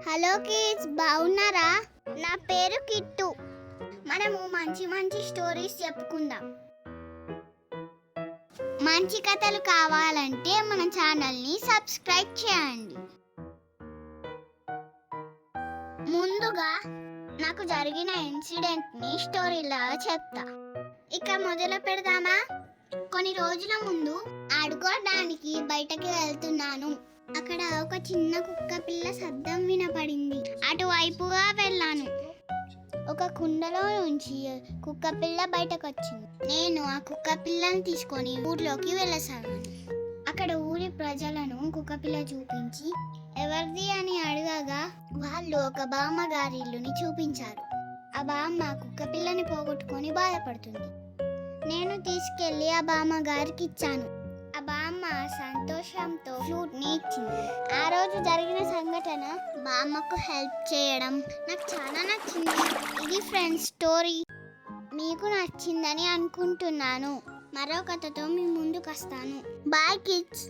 Hello kids, బాగున్నారా? నా పేరు కిట్టు. మనము మంచి మంచి స్టోరీస్ చెప్పుకుందాం. మంచి కథలు కావాలంటే మన ఛానల్ని సబ్స్క్రైబ్ చేయండి. ముందుగా నాకు జరిగిన ఇన్సిడెంట్ని స్టోరీలా చెప్తా. ఇక మొదలు పెడదామా? కొన్ని రోజుల ముందు ఆడుకోవడానికి బయటకి వెళ్తున్నాను. అక్కడ ఒక చిన్న కుక్క పిల్ల శబ్దం వినపడింది. అటువైపుగా వెళ్ళాను. ఒక కుండలో నుంచి కుక్క పిల్ల బయటకు వచ్చింది. నేను ఆ కుక్క పిల్లని తీసుకొని ఊర్లోకి వెళ్ళసాగాను. అక్కడ ఊరి ప్రజలను కుక్క పిల్ల చూపించి ఎవరిది అని అడగగా వాళ్ళు ఒక బామ్మ గారి ఇల్లుని చూపించారు. ఆ బామ్మ కుక్క పిల్లని పోగొట్టుకొని బాధపడుతుంది. నేను తీసుకెళ్లి ఆ బామ్మ గారికి ఇచ్చాను. ఆ బామ్మ సంతోషంతో ఫ్రూట్ ని ఇచ్చింది. ఆ రోజు జరిగిన సంఘటన, బామ్మకు హెల్ప్ చేయడం నాకు చాలా నచ్చింది. ఇది ఫ్రెండ్స్ స్టోరీ. మీకు నచ్చిందని అనుకుంటున్నాను. మరో కథతో మీ ముందుకు వస్తాను. Bye kids.